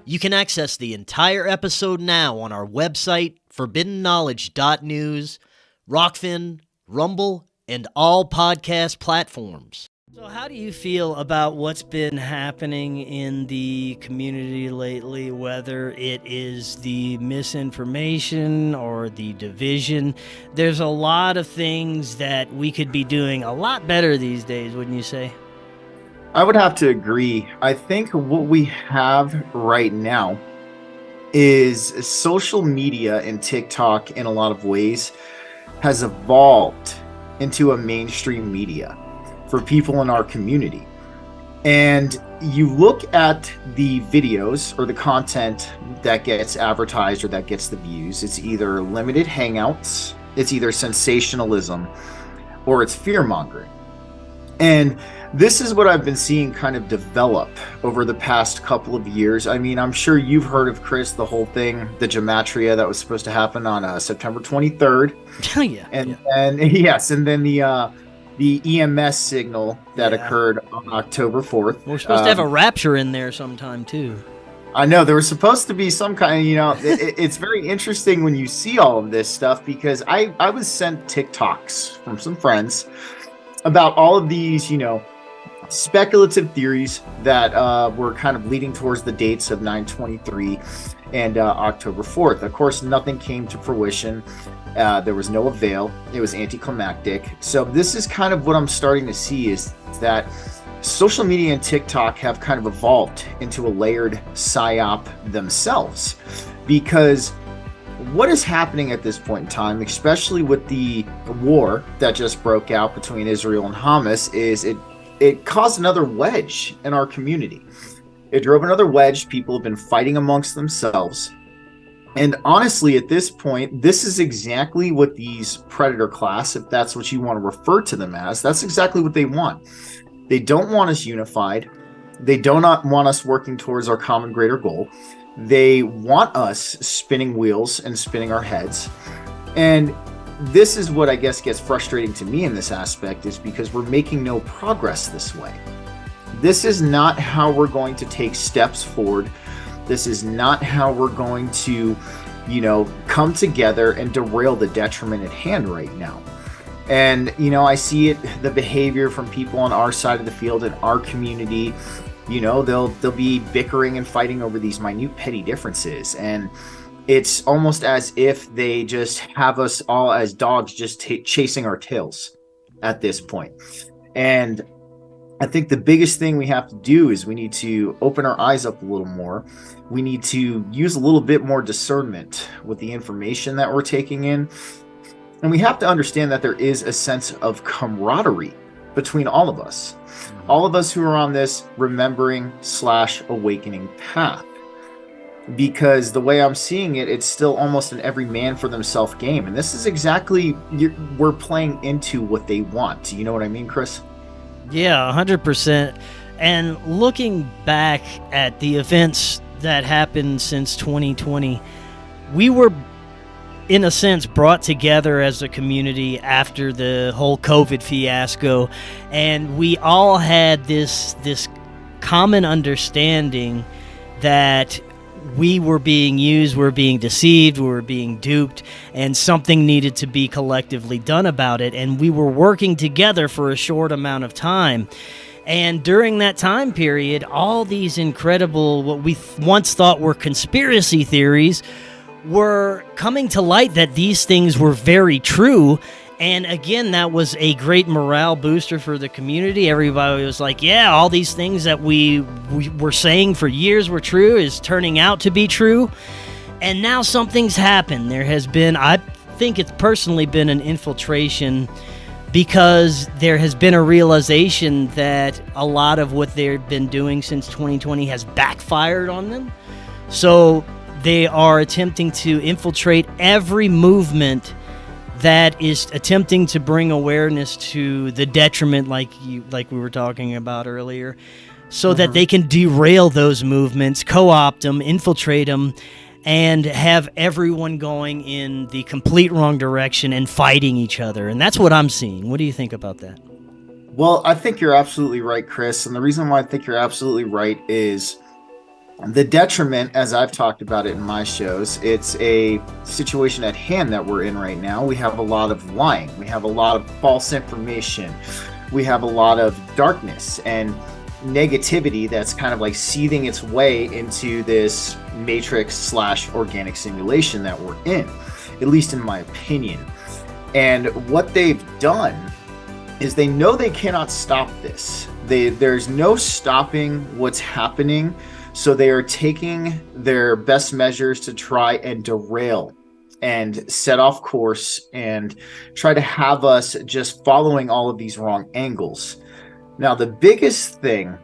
You can access the entire episode now on our website, forbiddenknowledge.news, Rokfin, Rumble, and all podcast platforms. So how do you feel about what's been happening in the community lately, whether it is the misinformation or the division? There's a lot of things that we could be doing a lot better these days, wouldn't you say? I would have to agree. I think what we have right now is social media and TikTok in a lot of ways has evolved into a mainstream media for people in our community. And you look at the videos or the content that gets advertised or that gets the views, it's either limited hangouts, it's either sensationalism, or it's fear-mongering. And this is what I've been seeing kind of develop over the past couple of years. I mean, I'm sure you've heard of, Chris, the whole thing, the gematria that was supposed to happen on September 23rd. Oh, yeah. And yes, and then the EMS signal that occurred on October 4th. We're supposed to have a rapture in there sometime, too. I know, there was supposed to be some kind of, it's very interesting when you see all of this stuff, because I was sent TikToks from some friends about all of these, speculative theories that were kind of leading towards the dates of 9/23 and October 4th. Of course, nothing came to fruition. There was no avail. It was anticlimactic. So this is kind of what I'm starting to see, is that social media and TikTok have kind of evolved into a layered psyop themselves, because what is happening at this point in time, especially with the war that just broke out between Israel and Hamas, is it caused another wedge in our community. It drove another wedge. People have been fighting amongst themselves. And honestly, at this point, this is exactly what these predator class, if that's what you want to refer to them as, that's exactly what they want. They don't want us unified. They do not want us working towards our common greater goal. They want us spinning wheels and spinning our heads. And this is what I guess gets frustrating to me in this aspect, is because we're making no progress this way. This is not how we're going to take steps forward. This is not how we're going to, come together and derail the detriment at hand right now. And, I see it, the behavior from people on our side of the field in our community. They'll be bickering and fighting over these minute petty differences, and it's almost as if they just have us all as dogs just chasing our tails at this point. And I think the biggest thing we have to do is we need to open our eyes up a little more. We need to use a little bit more discernment with the information that we're taking in. And we have to understand that there is a sense of camaraderie between all of us. All of us who are on this remembering/awakening path. Because the way I'm seeing it, it's still almost an every man for themselves game. And this is exactly, we're playing into what they want. You know what I mean, Chris? Yeah, 100%. And looking back at the events that happened since 2020, we were, in a sense, brought together as a community after the whole COVID fiasco. And we all had this common understanding that we were being used, we were being deceived, we were being duped, and something needed to be collectively done about it. And we were working together for a short amount of time. And during that time period, all these incredible, what we once thought were conspiracy theories, were coming to light that these things were very true. And again, that was a great morale booster for the community. Everybody was like, yeah, all these things that we were saying for years were true is turning out to be true. And now something's happened. There has been, I think it's personally been an infiltration, because there has been a realization that a lot of what they've been doing since 2020 has backfired on them. So they are attempting to infiltrate every movement that is attempting to bring awareness to the detriment, like we were talking about earlier, so that they can derail those movements, co-opt them, infiltrate them, and have everyone going in the complete wrong direction and fighting each other. And that's what I'm seeing. What do you think about that? Well, I think you're absolutely right, Chris. And the reason why I think you're absolutely right is The detriment, as I've talked about it in my shows, it's a situation at hand that we're in right now. We have a lot of lying. We have a lot of false information. We have a lot of darkness and negativity that's kind of like seething its way into this matrix / organic simulation that we're in, at least in my opinion. And what they've done is they know they cannot stop this. There's no stopping what's happening. So they are taking their best measures to try and derail and set off course and try to have us just following all of these wrong angles. Now, the biggest thing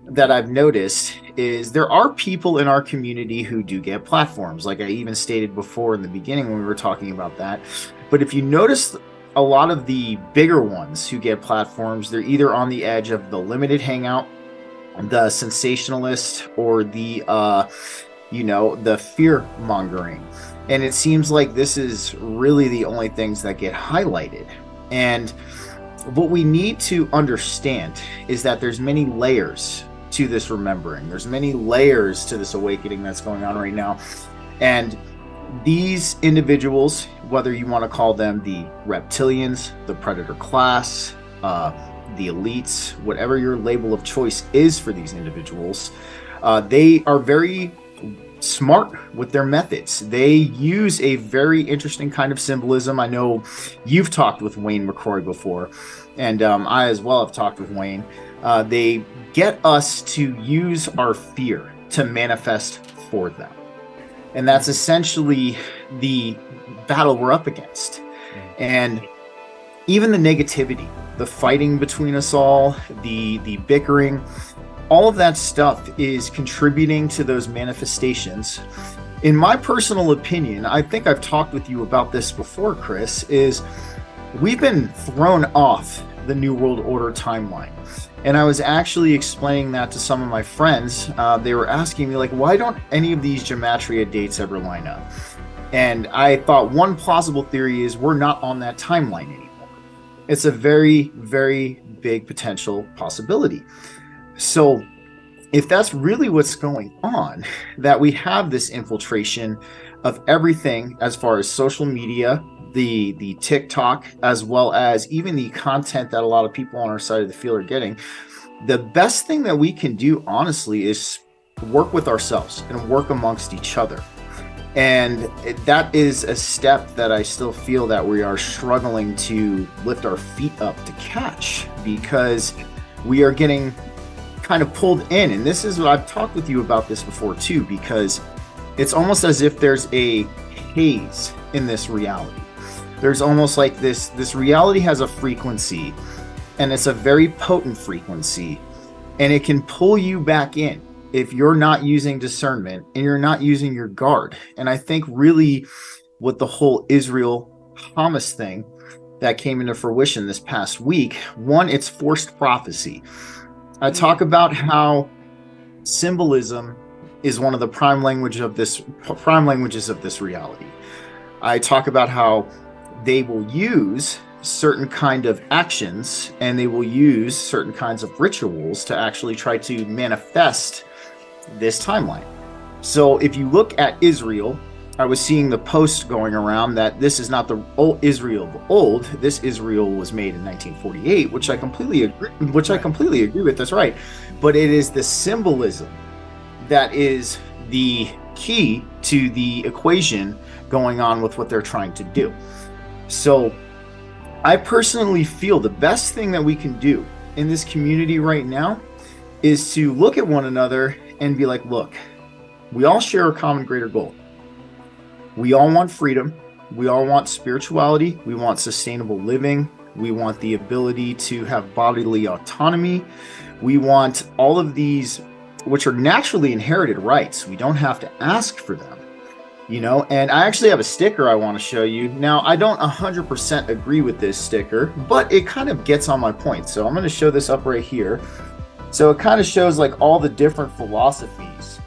that I've noticed is there are people in our community who do get platforms, like I even stated before in the beginning when we were talking about that. But if you notice, a lot of the bigger ones who get platforms, they're either on the edge of the limited hangout, the sensationalist, or the the fear mongering. And it seems like this is really the only things that get highlighted. And what we need to understand is that there's many layers to this remembering. There's many layers to this awakening that's going on right now. And these individuals, whether you want to call them the reptilians, the predator class, the elites, whatever your label of choice is for these individuals, they are very smart with their methods. They use a very interesting kind of symbolism. I know you've talked with Wayne McCrory before, and I as well have talked with Wayne. They get us to use our fear to manifest for them. And that's essentially the battle we're up against. And even the negativity, the fighting between us all, the bickering, all of that stuff is contributing to those manifestations. In my personal opinion, I think I've talked with you about this before, Chris, is we've been thrown off the New World Order timeline. And I was actually explaining that to some of my friends. They were asking me, like, why don't any of these gematria dates ever line up? And I thought one plausible theory is we're not on that timeline anymore. It's a very, very big potential possibility. So if that's really what's going on, that we have this infiltration of everything as far as social media, the TikTok, as well as even the content that a lot of people on our side of the field are getting, the best thing that we can do, honestly, is work with ourselves and work amongst each other. And that is a step that I still feel that we are struggling to lift our feet up to catch, because we are getting kind of pulled in. And this is what I've talked with you about this before too, because it's almost as if there's a haze in this reality. There's almost like this reality has a frequency, and it's a very potent frequency, and it can pull you back in if you're not using discernment and you're not using your guard. And I think really with the whole Israel Hamas thing that came into fruition this past week, one, it's forced prophecy. I talk about how symbolism is one of the prime languages of this reality. I talk about how they will use certain kind of actions and they will use certain kinds of rituals to actually try to manifest this timeline. So if you look at Israel, I was seeing the post going around that this is not the old Israel of old. This Israel was made in 1948, which I completely agree with. That's right. But it is the symbolism that is the key to the equation going on with what they're trying to do. So I personally feel the best thing that we can do in this community right now is to look at one another and be like, look, we all share a common greater goal. We all want freedom. We all want spirituality. We want sustainable living. We want the ability to have bodily autonomy. We want all of these, which are naturally inherited rights. We don't have to ask for them. And I actually have a sticker I want to show you. Now, I don't 100% agree with this sticker, but it kind of gets on my point. So I'm going to show this up right here. So it kind of shows like all the different philosophies